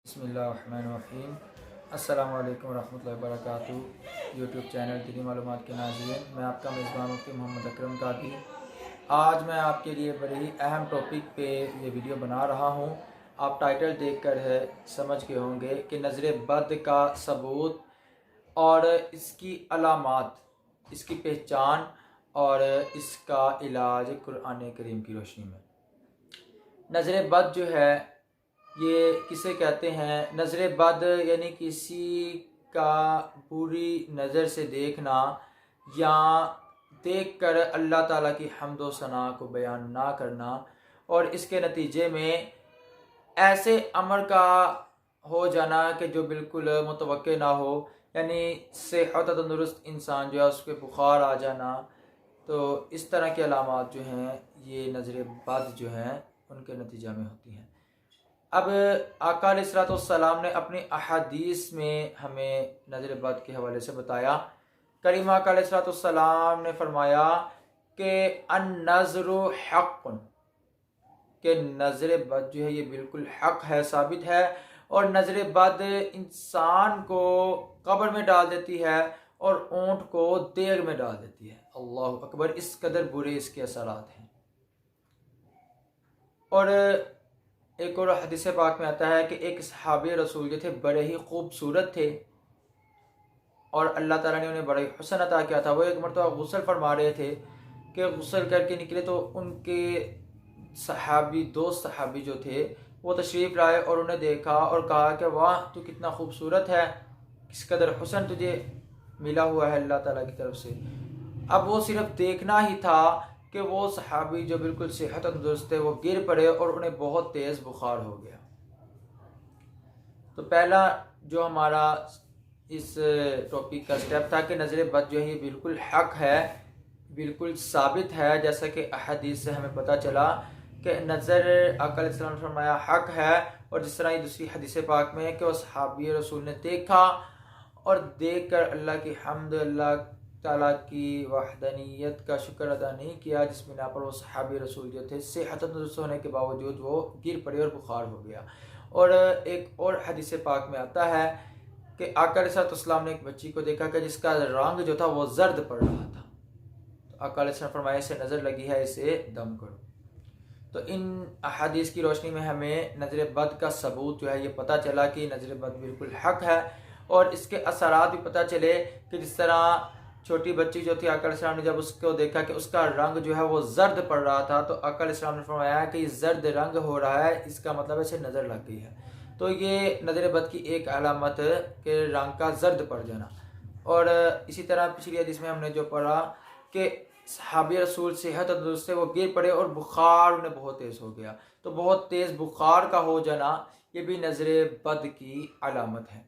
بسم اللہ الرحمن الرحیم۔ السلام علیکم ورحمۃ اللہ وبرکاتہ۔ یوٹیوب چینل دینی معلومات کے ناظرین، میں آپ کا میزبان مفتی محمد اکرم قادری۔ آج میں آپ کے لیے بڑے ہی اہم ٹاپک پہ یہ ویڈیو بنا رہا ہوں۔ آپ ٹائٹل دیکھ کر سمجھ کے ہوں گے کہ نظر بد کا ثبوت اور اس کی علامات، اس کی پہچان اور اس کا علاج قرآن کریم کی روشنی میں۔ نظر بد جو ہے یہ کسے کہتے ہیں؟ نظر بد یعنی کسی کا بری نظر سے دیکھنا یا دیکھ کر اللہ تعالیٰ کی حمد و ثنا کو بیان نہ کرنا، اور اس کے نتیجے میں ایسے امر کا ہو جانا کہ جو بالکل متوقع نہ ہو، یعنی صحت و تندرست انسان جو ہے اس کے بخار آ جانا۔ تو اس طرح کی علامات جو ہیں یہ نظر بد جو ہیں ان کے نتیجہ میں ہوتی ہیں۔ اب آقا علیہ الصلوۃ والسلام نے اپنی احادیث میں ہمیں نظر بد کے حوالے سے بتایا۔ کریم آقا علیہ الصلوۃ والسلام نے فرمایا کہ النظر حق، کہ نظر بد جو ہے یہ بالکل حق ہے، ثابت ہے، اور نظر بد انسان کو قبر میں ڈال دیتی ہے اور اونٹ کو دیگ میں ڈال دیتی ہے۔ اللہ اکبر، اس قدر برے اس کے اثرات ہیں۔ اور ایک اور حدیث پاک میں آتا ہے کہ ایک صحابی رسول جو تھے بڑے ہی خوبصورت تھے اور اللہ تعالیٰ نے انہیں بڑا ہی حسن عطا کیا تھا۔ وہ ایک مرتبہ غسل فرما رہے تھے کہ غسل کر کے نکلے تو ان کے دوست صحابی جو تھے وہ تشریف لائے اور انہیں دیکھا اور کہا کہ واہ تو کتنا خوبصورت ہے، کس قدر حسن تجھے ملا ہوا ہے اللہ تعالیٰ کی طرف سے۔ اب وہ صرف دیکھنا ہی تھا کہ وہ صحابی جو بالکل صحت و تندرست تھے وہ گر پڑے اور انہیں بہت تیز بخار ہو گیا۔ تو پہلا جو ہمارا اس ٹاپک کا سٹیپ تھا کہ نظر بد جو ہے یہ بالکل حق ہے، بالکل ثابت ہے، جیسا کہ احادیث سے ہمیں پتہ چلا کہ نظر آقا علیہ السلام نے فرمایا حق ہے، اور جس طرح یہ دوسری حدیث پاک میں ہے کہ وہ صحابی رسول نے دیکھا اور دیکھ کر اللہ کی حمد، اللہ تعالیٰ کی وحدانیت کا شکر ادا نہیں کیا، جس بنا پر وہ صحابی رسول جو تھے صحت تندرست ہونے کے باوجود وہ گر پڑے اور بخار ہو گیا۔ اور ایک اور حدیث پاک میں آتا ہے کہ آقا علیہ السلام نے ایک بچی کو دیکھا کہ جس کا رنگ جو تھا وہ زرد پڑ رہا تھا، تو آقا علیہ السلام فرمایا اسے نظر لگی ہے، اسے دم کرو۔ تو ان احادیث کی روشنی میں ہمیں نظر بد کا ثبوت جو ہے یہ پتہ چلا کہ نظر بد بالکل حق ہے، اور اس کے اثرات بھی پتہ چلے کہ جس طرح چھوٹی بچی جو تھی آقا علیہ السلام نے جب اس کو دیکھا کہ اس کا رنگ جو ہے وہ زرد پڑ رہا تھا، تو آقا علیہ السلام نے فرمایا کہ یہ زرد رنگ ہو رہا ہے، اس کا مطلب اسے نظر لگ گئی ہے۔ تو یہ نظر بد کی ایک علامت کہ رنگ کا زرد پڑ جانا۔ اور اسی طرح پچھلی حدیث میں ہم نے جو پڑھا کہ صحابی رسول صحت تندرست سے وہ گر پڑے اور بخار انہیں بہت تیز ہو گیا۔ تو بہت تیز بخار کا ہو جانا یہ بھی نظر بد کی علامت ہے۔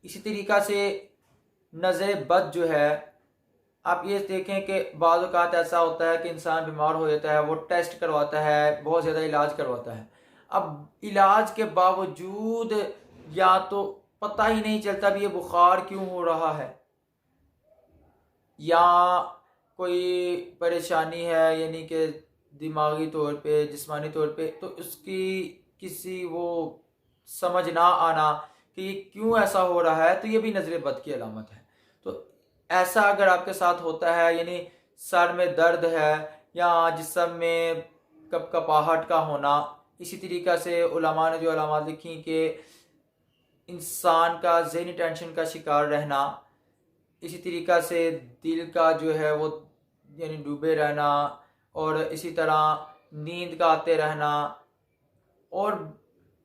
اسی طریقہ سے نظر بد جو ہے، آپ یہ دیکھیں کہ بعض اوقات ایسا ہوتا ہے کہ انسان بیمار ہو جاتا ہے، وہ ٹیسٹ کرواتا ہے، بہت زیادہ علاج کرواتا ہے، اب علاج کے باوجود یا تو پتہ ہی نہیں چلتا بھی یہ بخار کیوں ہو رہا ہے، یا کوئی پریشانی ہے یعنی کہ دماغی طور پہ، جسمانی طور پہ، تو اس کی کسی وہ سمجھ نہ آنا کہ یہ کیوں ایسا ہو رہا ہے، تو یہ بھی نظر بد کی علامت ہے۔ تو ایسا اگر آپ کے ساتھ ہوتا ہے، یعنی سر میں درد ہے یا جسم میں کپ کپاہٹ کا ہونا، اسی طریقہ سے علماء نے جو علامات لکھی کہ انسان کا ذہنی ٹینشن کا شکار رہنا، اسی طریقہ سے دل کا جو ہے وہ یعنی ڈوبے رہنا، اور اسی طرح نیند کا آتے رہنا، اور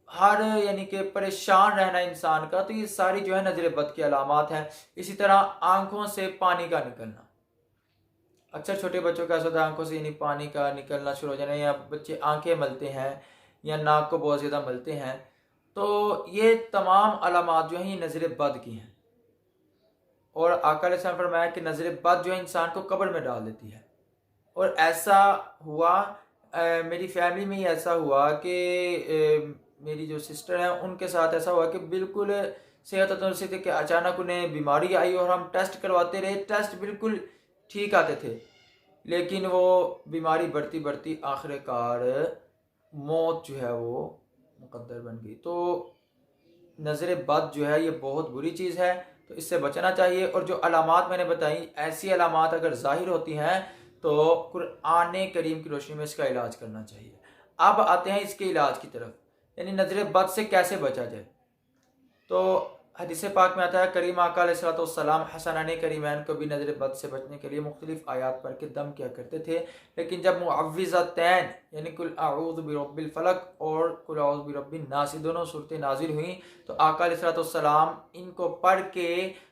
ہر یعنی کہ پریشان رہنا انسان کا، تو یہ ساری جو ہے نظر بد کی علامات ہیں۔ اسی طرح آنکھوں سے پانی کا نکلنا، اکثر چھوٹے بچوں کا ایسا ہوتا ہے آنکھوں سے یعنی پانی کا نکلنا شروع ہو جانا، یا بچے آنکھیں ملتے ہیں یا ناک کو بہت زیادہ ملتے ہیں، تو یہ تمام علامات جو ہیں یہ نظر بد کی ہیں۔ اور آقا علیہ السلام نے فرمایا کہ نظر بد جو ہے انسان کو قبر میں ڈال دیتی ہے۔ اور ایسا ہوا میری فیملی میں ہی ایسا ہوا کہ میری جو سسٹر ہیں ان کے ساتھ ایسا ہوا کہ بالکل صحت و تندرستی تھی کہ اچانک انہیں بیماری آئی، اور ہم ٹیسٹ کرواتے رہے، ٹیسٹ بالکل ٹھیک آتے تھے، لیکن وہ بیماری بڑھتی بڑھتی آخر کار موت جو ہے وہ مقدر بن گئی۔ تو نظر بد جو ہے یہ بہت بری چیز ہے، تو اس سے بچنا چاہیے۔ اور جو علامات میں نے بتائی، ایسی علامات اگر ظاہر ہوتی ہیں تو قرآن کریم کی روشنی میں اس کا علاج کرنا چاہیے۔ اب آتے ہیں اس کے علاج کی طرف، یعنی نظر بد سے کیسے بچا جائے۔ تو حدیث پاک میں آتا ہے کریم آقا علیہ الصلوۃ والسلام حسنین کریمین کو بھی نظر بد سے بچنے کے لیے مختلف آیات پڑھ کے دم کیا کرتے تھے، لیکن جب معوذتین یعنی قل اعوذ برب الفلق اور قل اعوذ برب الناس دونوں صورتیں نازل ہوئیں تو آقا علیہ الصلوۃ والسلام ان کو پڑھ کے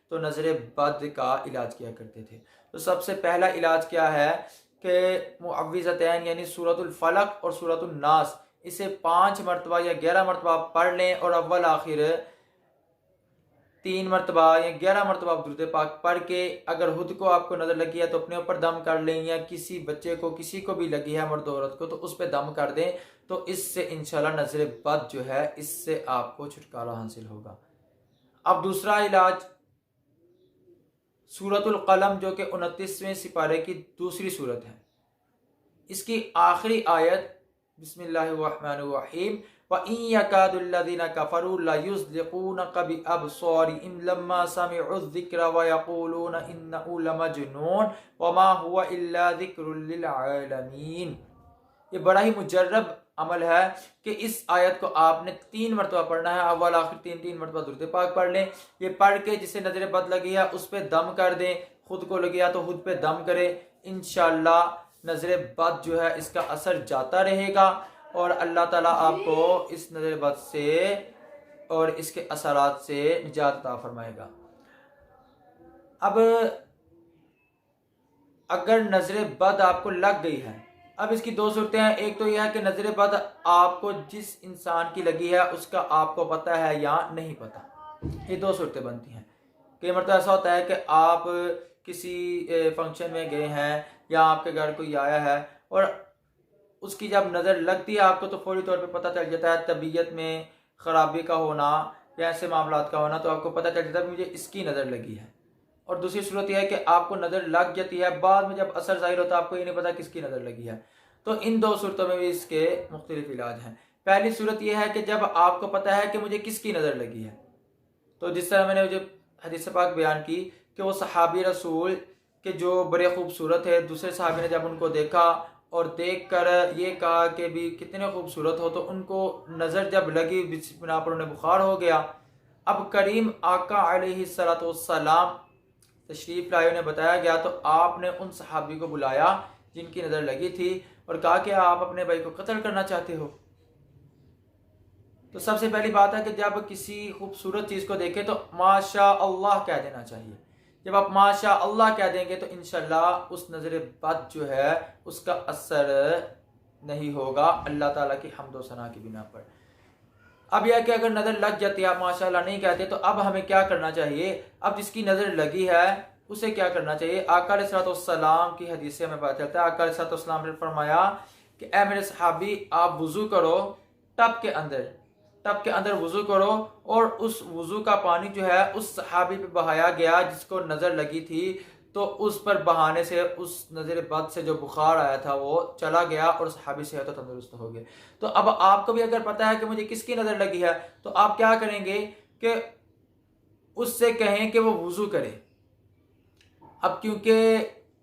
تو نظر بد کا علاج کیا کرتے تھے۔ تو سب سے پہلا علاج کیا ہے کہ معوذتین یعنی سورۃ الفلق اور سورۃ الناس اسے 5 مرتبہ یا 11 مرتبہ پڑھ لیں، اور اول آخر 3 مرتبہ یا 11 مرتبہ درود پاک پڑھ کے اگر خود کو آپ کو نظر لگی ہے تو اپنے اوپر دم کر لیں، یا کسی بچے کو کسی کو بھی لگی ہے مرد عورت کو تو اس پہ دم کر دیں، تو اس سے انشاءاللہ نظر بد جو ہے اس سے آپ کو چھٹکارا حاصل ہوگا۔ اب دوسرا علاج سورۃ القلم جو کہ 29ویں سپارے کی دوسری سورت ہے، اس کی آخری آیت بسم اللہ الرحمن الرحیم وَإِن يَكَادُ الَّذِينَ كَفَرُوا لَيُزْلِقُونَكَ بِأَبْصَارِهِمْ لَمَّا سَمِعُوا الذِّكْرَ وَيَقُولُونَ إِنَّهُ لَمَجْنُونٌ وَمَا هُوَ إِلَّا ذِكْرٌ لِّلْعَالَمِينَ۔ یہ بڑا ہی مجرب عمل ہے کہ اس آیت کو آپ نے 3 مرتبہ پڑھنا ہے، اول آخر 3 مرتبہ درود پاک پڑھ لیں۔ یہ پڑھ کے جسے نظر بد لگی ہے اس پہ دم کر دیں، خود کو لگیا تو خود پہ دم کرے، انشاءاللہ نظر بد جو ہے اس کا اثر جاتا رہے گا، اور اللہ تعالیٰ آپ کو اس نظر بد سے اور اس کے اثرات سے نجات عطا فرمائے گا۔ اب اگر نظر بد آپ کو لگ گئی ہے، اب اس کی 2 صورتیں ہیں۔ ایک تو یہ ہے کہ نظر بد آپ کو جس انسان کی لگی ہے اس کا آپ کو پتہ ہے یا نہیں پتہ، یہ 2 صورتیں بنتی ہیں۔ کئی مرتبہ ایسا ہوتا ہے کہ آپ کسی فنکشن میں گئے ہیں یا آپ کے گھر کوئی آیا ہے اور اس کی جب نظر لگتی ہے آپ کو تو فوری طور پہ پتہ چل جاتا ہے، طبیعت میں خرابی کا ہونا یا ایسے معاملات کا ہونا، تو آپ کو پتہ چل جاتا ہے مجھے اس کی نظر لگی ہے۔ اور دوسری صورت یہ ہے کہ آپ کو نظر لگ جاتی ہے، بعد میں جب اثر ظاہر ہوتا ہے آپ کو یہ نہیں پتا کس کی نظر لگی ہے۔ تو ان 2 صورتوں میں بھی اس کے مختلف علاج ہیں۔ پہلی صورت یہ ہے کہ جب آپ کو پتہ ہے کہ مجھے کس کی نظر لگی ہے، تو جس طرح میں نے جو حدیث پاک بیان کی کہ وہ صحابی رسول کہ جو بڑے خوبصورت ہے، دوسرے صحابی نے جب ان کو دیکھا اور دیکھ کر یہ کہا کہ بھی کتنے خوبصورت ہو، تو ان کو نظر جب لگی بنا پر انہیں بخار ہو گیا۔ اب کریم آقا علیہ الصلوۃ والسلام تشریف لائے، انہیں بتایا گیا تو آپ نے ان صحابی کو بلایا جن کی نظر لگی تھی اور کہا کہ آپ اپنے بھائی کو قتل کرنا چاہتے ہو۔ تو سب سے پہلی بات ہے کہ جب کسی خوبصورت چیز کو دیکھیں تو ماشاء اللہ کہہ دینا چاہیے۔ جب آپ ماشاء اللہ کہہ دیں گے تو انشاءاللہ اس نظر بد جو ہے اس کا اثر نہیں ہوگا اللہ تعالیٰ کی حمد و ثنا کی بنا پر۔ اب یہ کہ اگر نظر لگ جاتی ہے آپ ماشاء اللہ نہیں کہتے تو اب ہمیں کیا کرنا چاہیے؟ اب جس کی نظر لگی ہے اسے کیا کرنا چاہیے؟ آقا علیہ الصلوۃ والسلام کی حدیث سے ہمیں پتہ چلتا ہے، آقا علیہ الصلوۃ والسلام نے فرمایا کہ اے میرے صحابی آپ وضو کرو، ٹب کے اندر وضو کرو، اور اس وضو کا پانی جو ہے اس صحابی پہ بہایا گیا جس کو نظر لگی تھی، تو اس پر بہانے سے اس نظر بد سے جو بخار آیا تھا وہ چلا گیا اور صحابی صحت و تندرست ہو گئے۔ تو اب آپ کو بھی اگر پتہ ہے کہ مجھے کس کی نظر لگی ہے تو آپ کیا کریں گے کہ اس سے کہیں کہ وہ وضو کرے۔ اب کیونکہ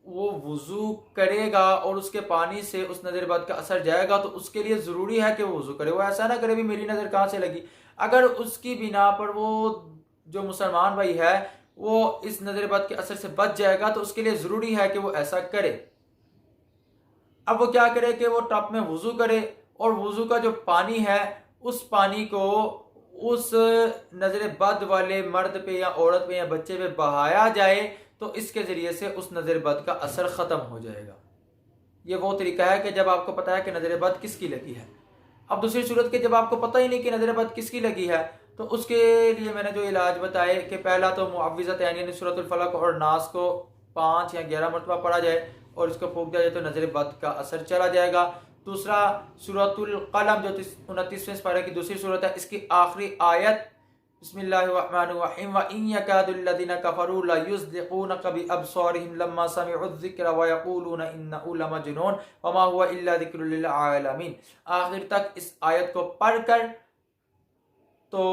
وہ وضو کرے گا اور اس کے پانی سے اس نظر بد کا اثر جائے گا تو اس کے لیے ضروری ہے کہ وہ وضو کرے، وہ ایسا نہ کرے بھی میری نظر کہاں سے لگی۔ اگر اس کی بنا پر وہ جو مسلمان بھائی ہے وہ اس نظر بد کے اثر سے بچ جائے گا تو اس کے لیے ضروری ہے کہ وہ ایسا کرے۔ اب وہ کیا کرے کہ وہ ٹب میں وضو کرے اور وضو کا جو پانی ہے اس پانی کو اس نظر بد والے مرد پہ یا عورت پہ یا بچے پہ بہایا جائے تو اس کے ذریعے سے اس نظر بد کا اثر ختم ہو جائے گا۔ یہ وہ طریقہ ہے کہ جب آپ کو پتہ ہے کہ نظر بد کس کی لگی ہے۔ اب دوسری صورت کہ جب آپ کو پتہ ہی نہیں کہ نظر بد کس کی لگی ہے تو اس کے لیے میں نے جو علاج بتائے کہ پہلا تو معوذتین یعنی سورۃ الفلق اور ناس کو 5 یا 11 مرتبہ پڑھا جائے اور اس کو پھونک دیا جائے تو نظر بد کا اثر چلا جائے گا۔ دوسرا سورۃ القلم جو 29ویں سپارے کی دوسری سورت ہے، اس کی آخری آیت بسم اللہ الرحمن الرحیم وَإِن يَكَادُ الَّذِينَ كَفَرُوا لَيُزْلِقُونَكَ بِأَبْصَارِهِمْ لَمَّا سَمِعُوا الذِّكْرَ وَيَقُولُونَ إِنَّهُ لَمَجْنُونٌ وَمَا هُوَ إِلَّا ذِكْرٌ لِّلْعَالَمِينَ۔ آخر تک اس آیت کو پڑھ کر تو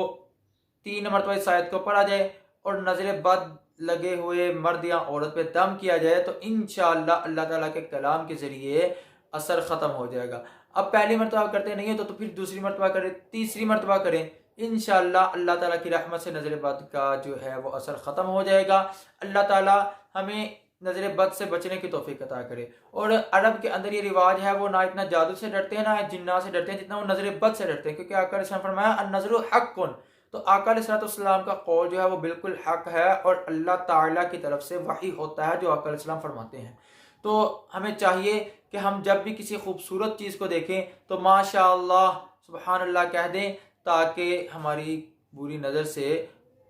3 مرتبہ اس آیت کو پڑھا جائے اور نظر بد لگے ہوئے مرد یا عورت پہ دم کیا جائے تو انشاءاللہ اللہ تعالیٰ کے کلام کے ذریعے اثر ختم ہو جائے گا۔ اب پہلی مرتبہ کرتے نہیں ہو تو پھر دوسری مرتبہ کریں، تیسری مرتبہ کریں، انشاءاللہ اللہ تعالیٰ کی رحمت سے نظر بد کا جو ہے وہ اثر ختم ہو جائے گا۔ اللہ تعالیٰ ہمیں نظر بد سے بچنے کی توفیق عطا کرے۔ اور عرب کے اندر یہ رواج ہے، وہ نہ اتنا جادو سے ڈرتے ہیں نہ جنات سے ڈرتے ہیں جتنا وہ نظر بد سے ڈرتے ہیں، کیونکہ آقا علیہ السلام فرمایا النظر حق کن، تو آقا علیہ السلام کا قول جو ہے وہ بالکل حق ہے اور اللہ تعالیٰ کی طرف سے وحی ہوتا ہے جو آقا علیہ السلام فرماتے ہیں۔ تو ہمیں چاہیے کہ ہم جب بھی کسی خوبصورت چیز کو دیکھیں تو ماشاء اللہ سبحان اللہ کہہ دیں، تاکہ ہماری بری نظر سے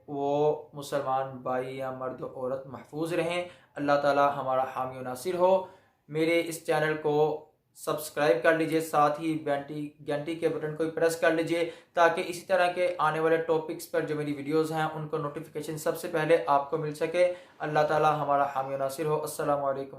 وہ مسلمان بھائی یا مرد و عورت محفوظ رہیں۔ اللہ تعالی ہمارا حامی و ناصر ہو۔ میرے اس چینل کو سبسکرائب کر لیجئے، ساتھ ہی گھنٹی کے بٹن کو پریس کر لیجئے تاکہ اسی طرح کے آنے والے ٹاپکس پر جو میری ویڈیوز ہیں ان کو نوٹیفیکیشن سب سے پہلے آپ کو مل سکے۔ اللہ تعالی ہمارا حامی و ناصر ہو۔ السلام علیکم۔